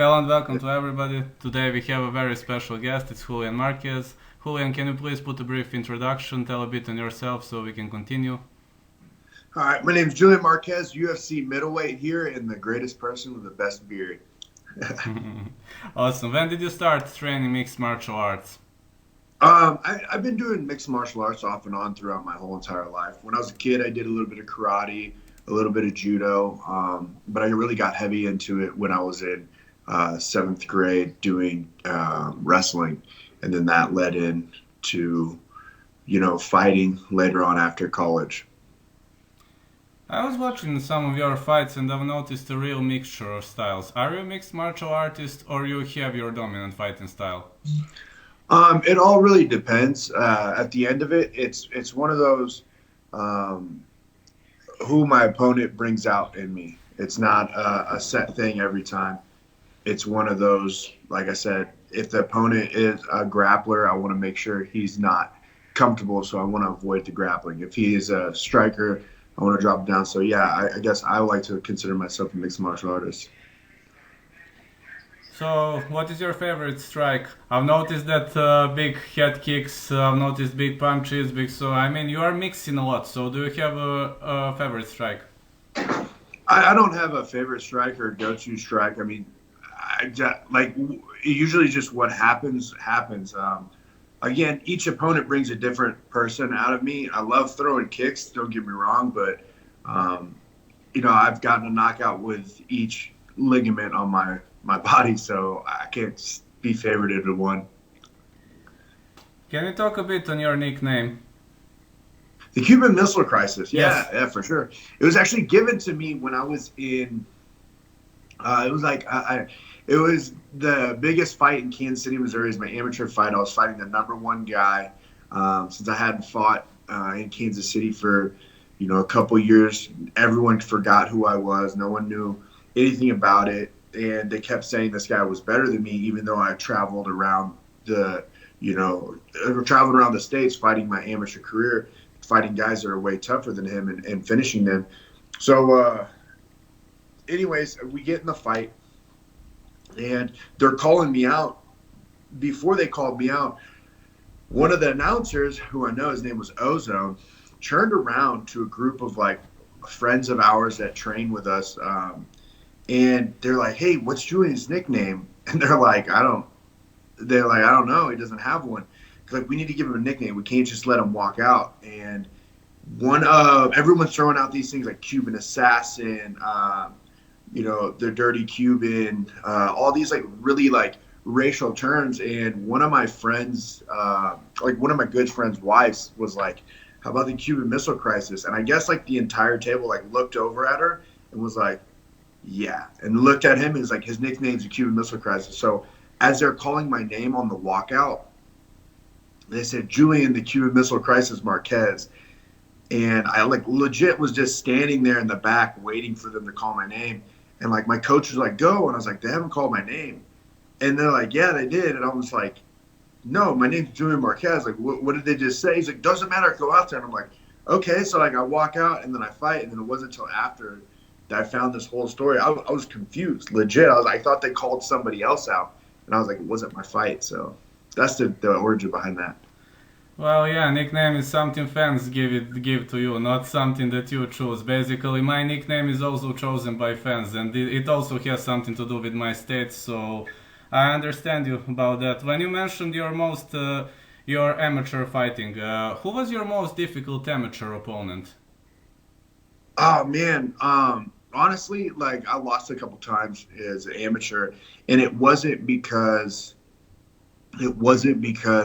Hello and welcome to everybody. Today we have a very special guest. It's Julian Marquez. Julian, can you please put a brief introduction, tell a bit on yourself so we can continue? All right, my name is Julian Marquez, UFC middleweight here, and the greatest person with the best beard. Awesome. When did you start training mixed martial arts? I've been doing mixed martial arts off and on throughout my whole entire life. When I was a kid, I did a little bit of karate, a little bit of judo, but I really got heavy into it when I was in seventh grade doing wrestling, and then that led into, fighting later on after college. I was watching some of your fights and I've noticed a real mixture of styles. Are you a mixed martial artist or you have your dominant fighting style? It all really depends. At the end of it, it's one of those who my opponent brings out in me. It's not a set thing every time. It's one of those, like I said, if the opponent is a grappler, I want to make sure he's not comfortable, so I want to avoid the grappling. If he is a striker, I want to drop him down. So yeah, I guess I like to consider myself a mixed martial artist. So, what is your favorite strike? I've noticed that big head kicks, I've noticed big punches, so I mean, you are mixing a lot. So, do you have a favorite strike? I don't have a favorite strike or go-to strike. I mean, usually just what happens. Again, each opponent brings a different person out of me. I love throwing kicks, don't get me wrong, but I've gotten a knockout with each ligament on my body, so I can't be favorited to one. Can you talk a bit on your nickname? The Cuban Missile Crisis, Yes. yeah, for sure. It was actually given to me when I was in. It was the biggest fight in Kansas City, Missouri. It was my amateur fight. I was fighting the number one guy since I hadn't fought in Kansas City for a couple years. Everyone forgot who I was. No one knew anything about it, and they kept saying this guy was better than me, even though I traveled around traveled around the states fighting my amateur career, fighting guys that are way tougher than him and finishing them. So, anyways, we get in the fight. And they're calling me out. Before they called me out, one of the announcers, who I know his name was Ozone, turned around to a group of like friends of ours that train with us, and they're like, "Hey, what's Julian's nickname?" And they're like, "I don't know. He doesn't have one. Like, we need to give him a nickname. We can't just let him walk out." And everyone's throwing out these things like Cuban Assassin. The dirty Cuban, all these like really like racial terms. And one of my friends, one of my good friends' wives was like, "How about the Cuban Missile Crisis?" And I guess like the entire table like looked over at her and was like, "Yeah," and looked at him and was like, his nickname's the Cuban Missile Crisis. So as they're calling my name on the walkout, they said, "Julian, the Cuban Missile Crisis Marquez." And I like legit was just standing there in the back waiting for them to call my name. And like my coach was like, "Go," and I was like, "They haven't called my name." And they're like, "Yeah, they did." And I was like, "No, my name's Julian Marquez. Like, what did they just say?" He's like, "Doesn't matter. Go out there." And I'm like, "Okay." So like I walk out and then I fight. And then it wasn't until after that I found this whole story. I was confused, legit. I thought they called somebody else out, and I was like, it wasn't my fight. So that's the origin behind that. Well, yeah, nickname is something fans give to you, not something that you choose. Basically, my nickname is also chosen by fans, and it also has something to do with my state. So I understand you about that. When you mentioned your amateur fighting, who was your most difficult amateur opponent? Oh man, honestly, like I lost a couple times as an amateur, and it wasn't because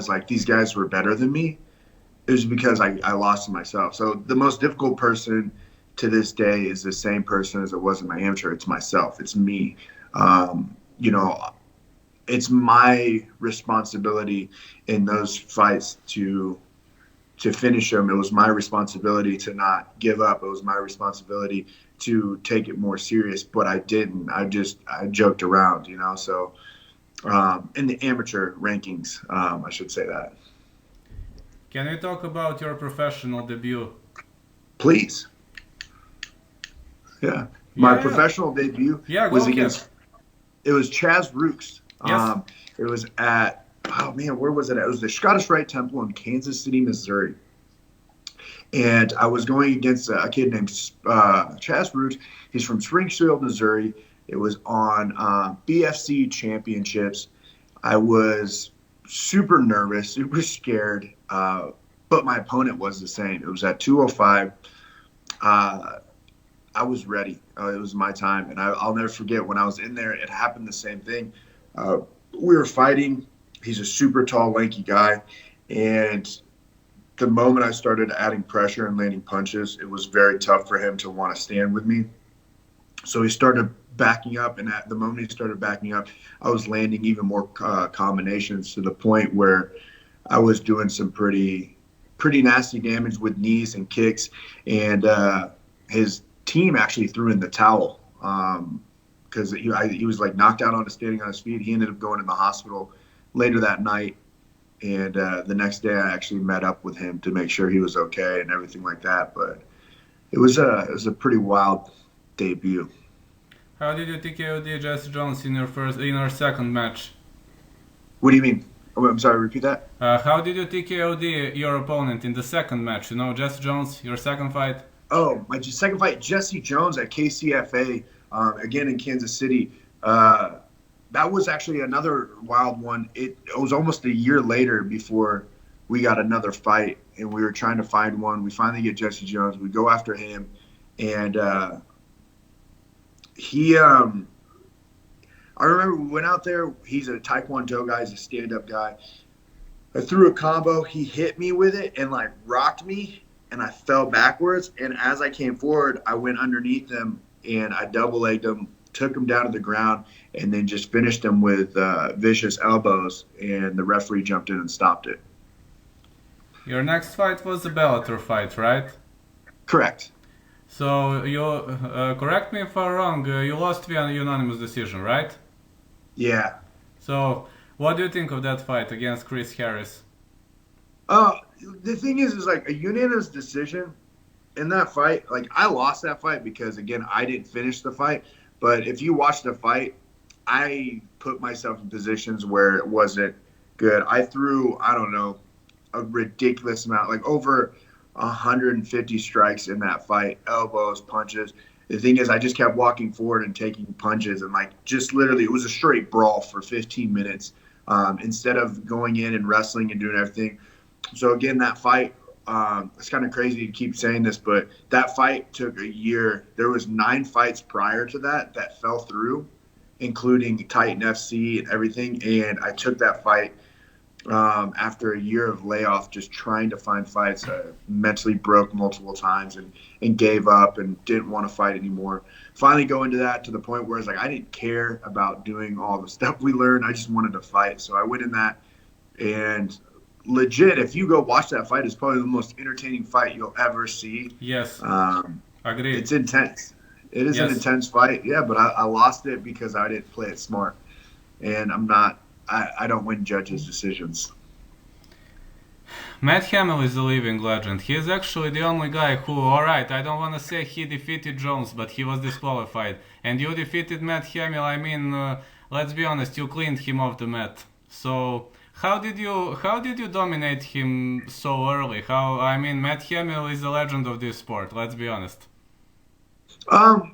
like these guys were better than me. It was because I lost to myself. So the most difficult person to this day is the same person as it was in my amateur. It's myself. It's me. Um, you know, it's my responsibility in those fights to finish them. It was my responsibility to not give up. It was my responsibility to take it more serious, but I didn't. I joked around. So in the amateur rankings, I should say that. Can we talk about your professional debut? Please. Yeah. My Yeah, professional debut yeah, was go ahead. against It was Chaz Rooks. Yes. It was at, oh man, where was it at? It was the Scottish Rite Temple in Kansas City, Missouri. And I was going against a kid named Chaz Rooks. He's from Springfield, Missouri. It was on BFC championships. I was super nervous, super scared, but my opponent was the same. It was at 205. I was ready. It was my time. And I'll never forget when I was in there, it happened the same thing. We were fighting. He's a super tall, lanky guy. And the moment I started adding pressure and landing punches, it was very tough for him to want to stand with me. So he started backing up, and at the moment he started backing up, I was landing even more combinations to the point where I was doing some pretty nasty damage with knees and kicks. And his team actually threw in the towel because he was like knocked out on standing on his feet. He ended up going in the hospital later that night. And the next day, I actually met up with him to make sure he was okay and everything like that. But it was a pretty wild debut. How did you TKO'd Jesse Jones in your second match? What do you mean? Oh, I'm sorry, repeat that. How did you TKO'd your opponent in the second match? You know, Jesse Jones, your second fight. Oh, my second fight, Jesse Jones at KCFA, again in Kansas City. That was actually another wild one. It was almost a year later before we got another fight, and we were trying to find one. We finally get Jesse Jones. We go after him, and I remember we went out there. He's a Taekwondo guy. He's a stand-up guy. I threw a combo. He hit me with it and like rocked me, and I fell backwards. And as I came forward, I went underneath him and I double-legged him, took him down to the ground, and then just finished him with vicious elbows. And the referee jumped in and stopped it. Your next fight was the Bellator fight, right? Correct. So you correct me if I'm wrong. You lost via unanimous decision, right? Yeah. So what do you think of that fight against Chris Harris? The thing is like a unanimous decision in that fight. Like I lost that fight because again I didn't finish the fight. But if you watch the fight, I put myself in positions where it wasn't good. I threw, I don't know, a ridiculous amount, like over 150 strikes in that fight, elbows, punches. The thing is, I just kept walking forward and taking punches, and like just literally, it was a straight brawl for 15 minutes instead of going in and wrestling and doing everything. So again, that fight, it's kind of crazy to keep saying this, but that fight took a year. There was 9 fights prior to that fell through, including Titan FC and everything. And I took that fight after a year of layoff, just trying to find fights. I mentally broke multiple times and gave up and didn't want to fight anymore. Finally going to that to the point where it's like I didn't care about doing all the stuff we learned. I just wanted to fight. So I went in that, and legit, if you go watch that fight, it's probably the most entertaining fight you'll ever see. Yes. Agreed. It's intense. It is an intense fight, yeah, but I lost it because I didn't play it smart. And I don't win judges' decisions. Matt Hamill is a living legend. He is actually the only guy who, alright, I don't want to say he defeated Jones, but he was disqualified. And you defeated Matt Hamill, I mean, let's be honest, you cleaned him off the mat. So how did you dominate him so early? Matt Hamill is a legend of this sport, let's be honest. Again,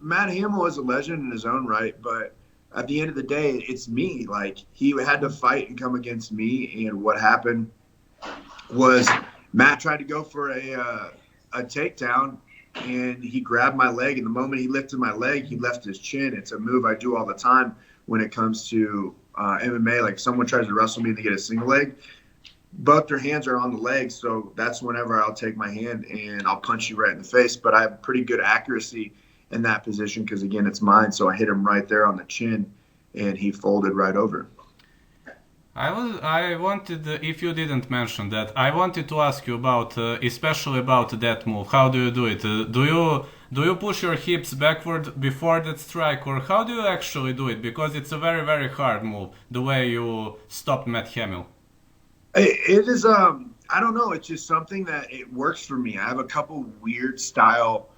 Matt Hamill is a legend in his own right, but at the end of the day, it's me. Like, he had to fight and come against me, and what happened was Matt tried to go for a takedown, and he grabbed my leg, and the moment he lifted my leg, he left his chin. It's a move I do all the time when it comes to MMA. Like, someone tries to wrestle me and they get a single leg, both their hands are on the leg, so that's whenever I'll take my hand and I'll punch you right in the face. But I have pretty good accuracy in that position because, again, it's mine. So I hit him right there on the chin, and he folded right over. I wanted, if you didn't mention that, I wanted to ask you about, especially about that move. How do you do it? Do you push your hips backward before that strike, or how do you actually do it? Because it's a very, very hard move, the way you stopped Matt Hamill. It is, I don't know. It's just something that it works for me. I have a couple weird style,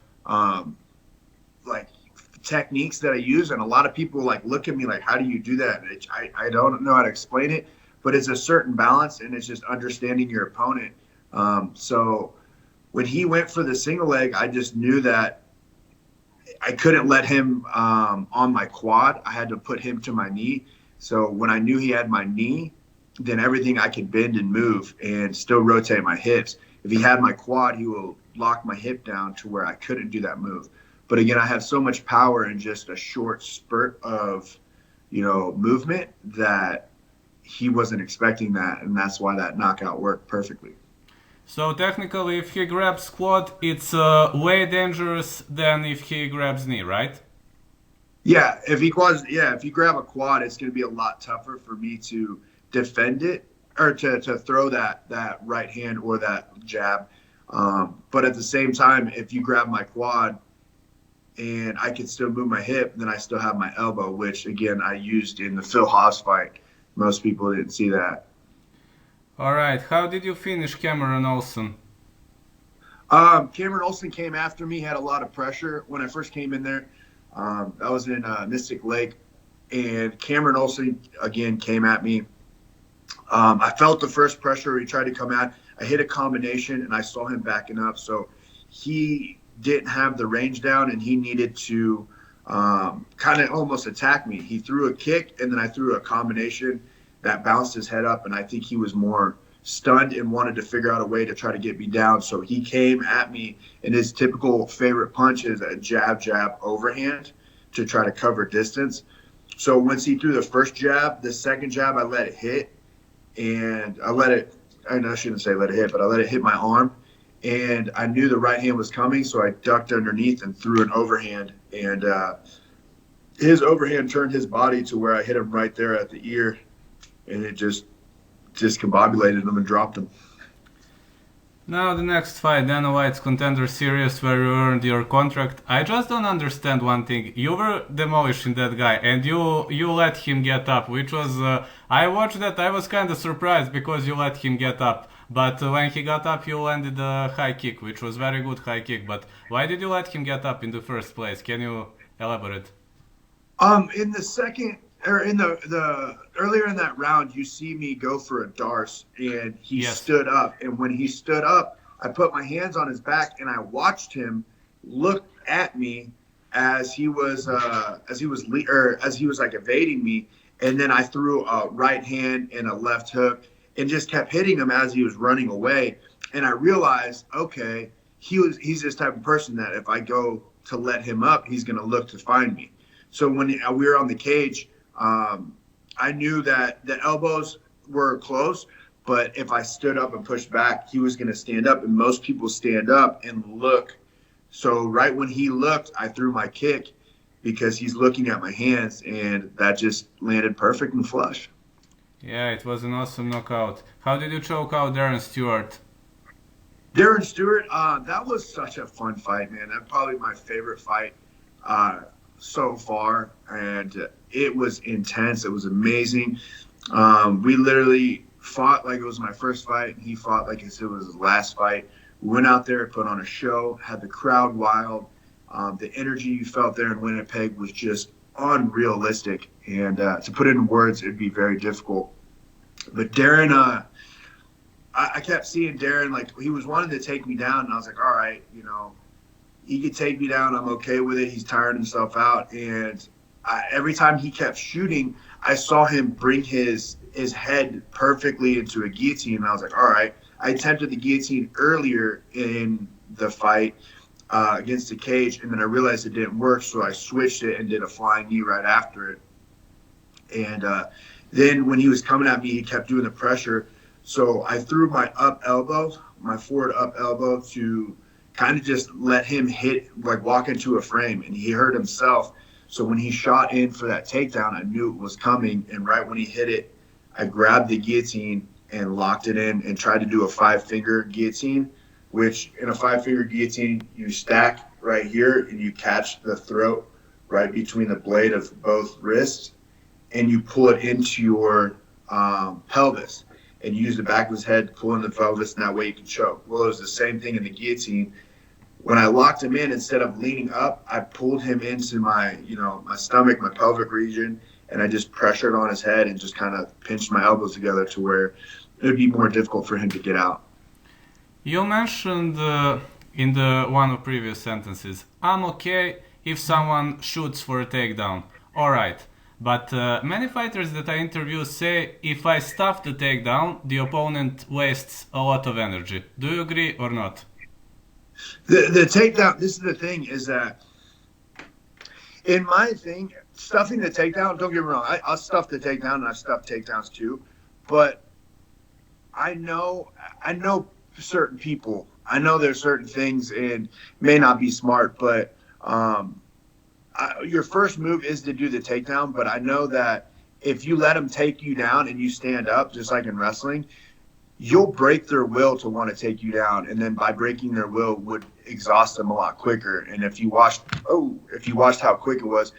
like techniques that I use, and a lot of people like look at me like, how do you do that? And I don't know how to explain it, but it's a certain balance, and it's just understanding your opponent. So when he went for the single leg, I just knew that I couldn't let him on my quad. I had to put him to my knee. So when I knew he had my knee, then everything I could bend and move and still rotate my hips. If he had my quad, he will lock my hip down to where I couldn't do that move. But again, I have so much power in just a short spurt of, movement that he wasn't expecting that, and that's why that knockout worked perfectly. So technically, if he grabs quad, it's way dangerous than if he grabs knee, right? Yeah, if you grab a quad, it's going to be a lot tougher for me to defend it or to throw that right hand or that jab. But at the same time, if you grab my quad and I can still move my hip, then I still have my elbow, which again I used in the Phil Haas fight. Most people didn't see that. All right. How did you finish Cameron Olson? Cameron Olson came after me, had a lot of pressure when I first came in there. I was in Mystic Lake, and Cameron Olson again came at me. I felt the first pressure he tried to come at. I hit a combination, and I saw him backing up. So he didn't have the range down, and he needed to kind of almost attack me. He threw a kick, and then I threw a combination that bounced his head up, and I think he was more stunned and wanted to figure out a way to try to get me down. So he came at me, and his typical favorite punch is a jab, overhand to try to cover distance. So once he threw the first jab, the second jab, I let it hit, and I shouldn't say let it hit, but I let it hit my arm, and I knew the right hand was coming, so I ducked underneath and threw an overhand, and his overhand turned his body to where I hit him right there at the ear, and it just discombobulated him and dropped him. Now the next fight, Dana White's Contender Series, where you earned your contract. I just don't understand one thing. You were demolishing that guy, and you let him get up, which was... I watched that, I was kind of surprised because you let him get up. But when he got up, you landed a high kick, which was very good high kick. But why did you let him get up in the first place? Can you elaborate? In the second... or in the earlier in that round, you see me go for a Darce, and he stood up. And when he stood up, I put my hands on his back, and I watched him look at me as he was like evading me. And then I threw a right hand and a left hook, and just kept hitting him as he was running away. And I realized, okay, he's this type of person that if I go to let him up, he's going to look to find me. So when we were on the cage, I knew that the elbows were close, but if I stood up and pushed back, he was going to stand up, and most people stand up and look. So right when he looked, I threw my kick because he's looking at my hands, and that just landed perfect and flush. Yeah, it was an awesome knockout. How did you choke out Darrin Stewart? Darrin Stewart, that was such a fun fight, man. That's probably my favorite fight so far, and it was intense. It was amazing. We literally fought like it was my first fight, and he fought like it was his last fight. We went out there, put on a show, had the crowd wild. The energy you felt there in Winnipeg was just unrealistic, and to put it in words, it'd be very difficult. But Darrin, I kept seeing Darrin, like he was wanting to take me down, and I was like, all right, he could take me down. I'm okay with it. He's tired himself out. And every time he kept shooting, I saw him bring his head perfectly into a guillotine. And I was like, all right. I attempted the guillotine earlier in the fight against the cage, and then I realized it didn't work, so I switched it and did a flying knee right after it. And then when he was coming at me, he kept doing the pressure. So I threw my forward up elbow to kind of just let him walk into a frame, and he hurt himself. So when he shot in for that takedown, I knew it was coming, and right when he hit it, I grabbed the guillotine and locked it in and tried to do a 5-finger guillotine, which in a 5-finger guillotine, you stack right here and you catch the throat right between the blade of both wrists, and you pull it into your pelvis, and you use the back of his head to pull in the pelvis, and that way you can choke. Well, it was the same thing in the guillotine. when I locked him in, instead of leaning up, I pulled him into my, my stomach, my pelvic region, and I just pressured on his head and just kind of pinched my elbows together to where it would be more difficult for him to get out. You mentioned in the one of previous sentences, I'm okay if someone shoots for a takedown. Alright. But many fighters that I interview say if I stuff the takedown, the opponent wastes a lot of energy. Do you agree or not? The takedown, this is the thing, is that in my thing, stuffing the takedown, don't get me wrong, I'll stuff the takedown and I've stuffed takedowns too, but I know certain people, I know there's certain things and may not be smart, but your first move is to do the takedown, but I know that if you let them take you down and you stand up, just like in wrestling, you'll break their will to want to take you down, and then by breaking their will would exhaust them a lot quicker. And if you watched how quick it was,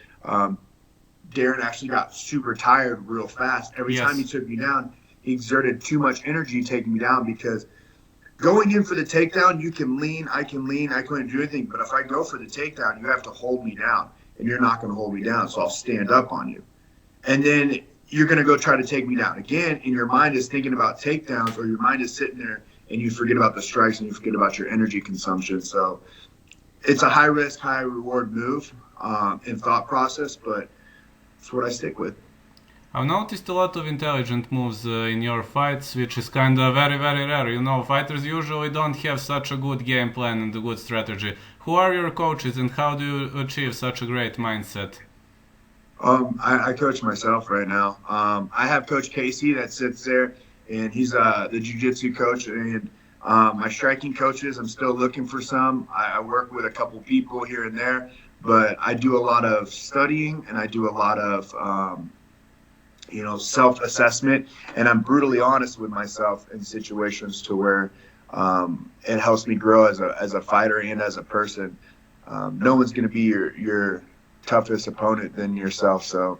Darrin actually got super tired real fast. Every time he took me down, he exerted too much energy taking me down, because going in for the takedown, you can lean, I couldn't do anything. But if I go for the takedown, you have to hold me down, and you're not going to hold me down, so I'll stand up on you. And then you're going to go try to take me down again, and your mind is thinking about takedowns, or your mind is sitting there, and you forget about the strikes, and you forget about your energy consumption. So it's a high-risk, high-reward move and thought process, but it's what I stick with. I've noticed a lot of intelligent moves in your fights, which is kind of very, very rare. Fighters usually don't have such a good game plan and a good strategy. Who are your coaches, and how do you achieve such a great mindset? I coach myself right now. I have Coach Casey that sits there, and he's the jiu-jitsu coach. And my striking coaches, I'm still looking for some. I work with a couple people here and there, but I do a lot of studying, and I do a lot of self-assessment, and I'm brutally honest with myself in situations to where it helps me grow as a fighter and as a person. No one's going to be your toughest opponent than yourself. So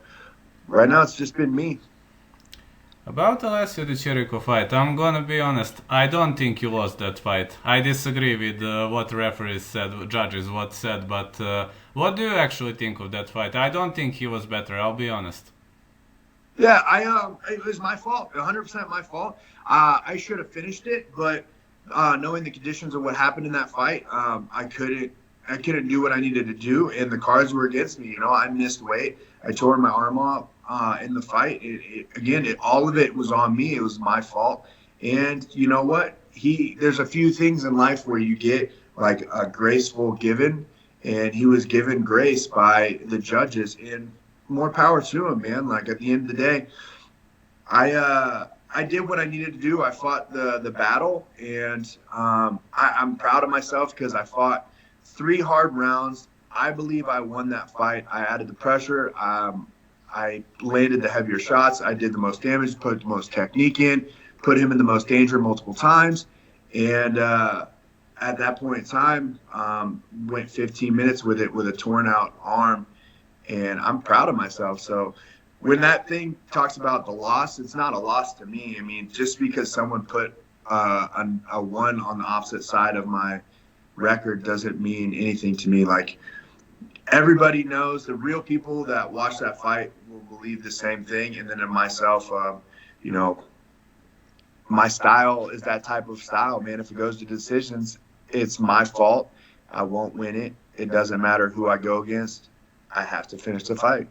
right now it's just been me. About Alessio the Jericho fight, I'm gonna be honest, I don't think you lost that fight. I disagree with what referees said, judges what said, but what do you actually think of that fight? I don't think he was better, I'll be honest. Yeah, it was my fault, 100% my fault. I should have finished it, but knowing the conditions of what happened in that fight, I couldn't do what I needed to do, and the cards were against me. I missed weight. I tore my arm off in the fight. All of it was on me. It was my fault. And you know what? There's a few things in life where you get like a graceful given, and he was given grace by the judges, and more power to him, man. Like at the end of the day, I did what I needed to do. I fought the battle, and I'm proud of myself because I fought 3 hard rounds. I believe I won that fight. I added the pressure. I landed the heavier shots. I did the most damage, put the most technique in, put him in the most danger multiple times. And at that point in time, went 15 minutes with it with a torn out arm. And I'm proud of myself. So when that thing talks about the loss, it's not a loss to me. I mean, just because someone put a 1 on the opposite side of my record doesn't mean anything to me. Like, everybody knows, the real people that watch that fight will believe the same thing. And then in myself, my style is that type of style, man. If it goes to decisions, it's my fault. I won't win it. It doesn't matter who I go against. I have to finish the fight.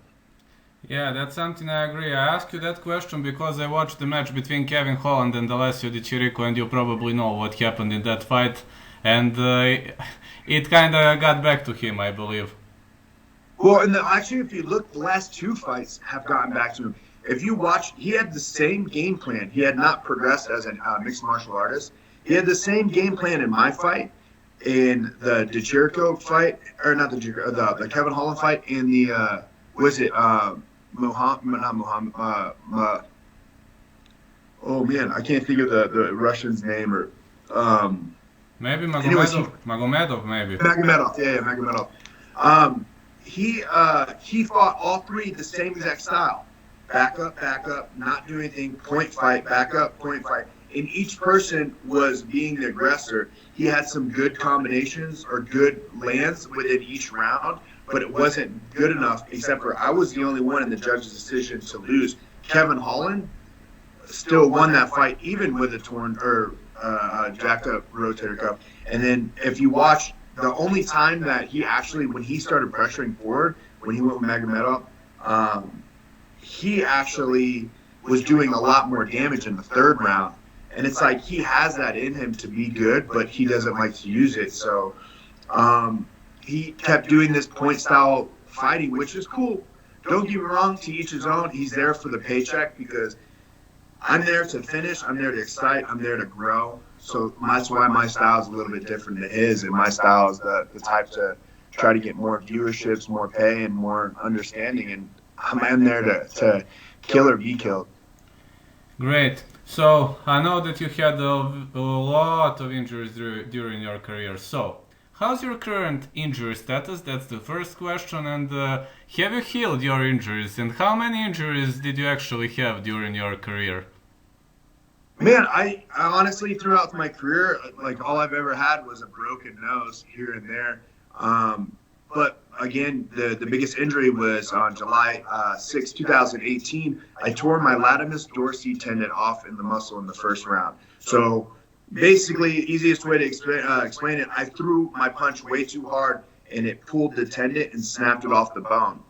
Yeah, that's something I agree. I asked you that question because I watched the match between Kevin Holland and Alessio Di Chirico, and you probably know what happened in that fight. And it kind of got back to him, I believe. Well, actually, if you look, the last 2 fights have gotten back to him. If you watch, he had the same game plan. He had not progressed as a mixed martial artist. He had the same game plan in my fight, in the Jericho fight, or not the Jericho, the Kevin Holland fight, in the oh man, I can't think of the Russian's name, or maybe Magomedov, maybe. Magomedov. He fought all 3 the same exact style. Back up, not do anything, point fight, back up, point fight. and each person was being the aggressor. He had some good combinations or good lands within each round, but it wasn't good enough, except for I was the only one in the judge's decision to lose. Kevin Holland still won that fight, even with a torn or jacked up rotator cuff. And then if you watch, the only time that he actually, when he started pressuring forward, when he went with Magomedov, he actually was doing a lot more damage in the third round. And it's like he has that in him to be good, but he doesn't like to use it. So he kept doing this point style fighting, which is cool. Don't get me wrong, to each his own. He's there for the paycheck because I'm there to finish. I'm there to excite. I'm there to grow. So that's why my style is a little bit different than his. And my style is the type to try to get more viewerships, more pay, and more understanding. And I'm there to kill or be killed. Great. So I know that you had a lot of injuries during your career. So how's your current injury status? That's the first question. And have you healed your injuries? And how many injuries did you actually have during your career? Man, I honestly, throughout my career, like all I've ever had was a broken nose here and there. But again, the biggest injury was on July 6, 2018. I tore my latimus dorsi tendon off in the muscle in the first round. So basically, easiest way to explain it, I threw my punch way too hard and it pulled the tendon and snapped it off the bone.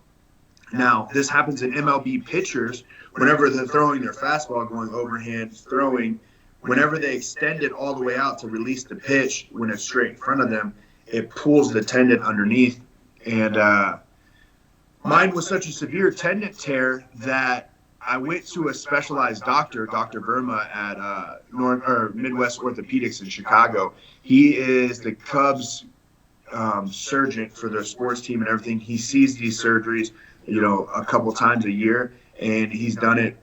Now, this happens in MLB pitchers whenever they're throwing their fastball, going overhand, throwing. Whenever they extend it all the way out to release the pitch when it's straight in front of them, it pulls the tendon underneath. And mine was such a severe tendon tear that I went to a specialized doctor, Dr. Verma, at Midwest Orthopedics in Chicago. He is the Cubs surgeon for their sports team and everything. He sees these surgeries, a couple times a year, and he's done it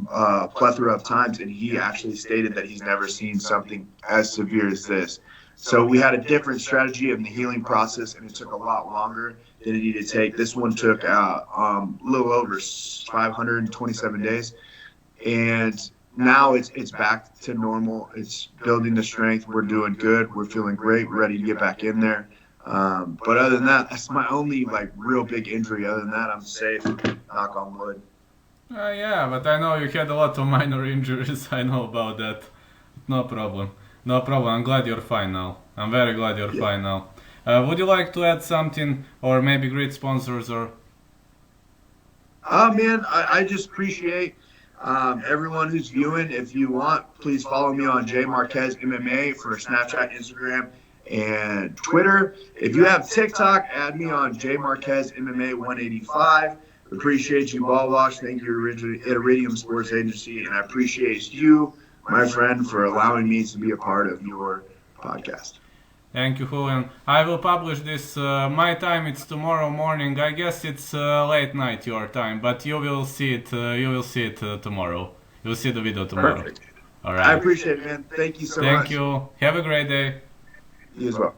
a plethora of times, and he actually stated that he's never seen something as severe as this. So we had a different strategy of the healing process, and it took a lot longer than it needed to take. This one took a little over 527 days, and now it's back to normal. It's building the strength. We're doing good. We're feeling great. We're ready to get back in there. But other than that, that's my only real big injury. Other than that, I'm safe. Knock on wood. Yeah, but I know you had a lot of minor injuries. I know about that. No problem. No problem. I'm glad you're fine now. I'm very glad you're fine now. Would you like to add something, or maybe great sponsors, or? Man, I just appreciate everyone who's viewing. If you want, please follow me on J Marquez MMA for Snapchat, Instagram, and Twitter. If you have TikTok, add me on J Marquez MMA 185. Appreciate you, Ball Wash. Thank you, Iridium Sports Agency, and I appreciate you, my friend, for allowing me to be a part of your podcast. Thank you, Julian. I will publish this. My time it's tomorrow morning. I guess it's late night your time, but you will see it. Tomorrow. You'll see the video tomorrow. Perfect. All right. I appreciate it, man. Thank you so much. Thank you. Have a great day. You as well.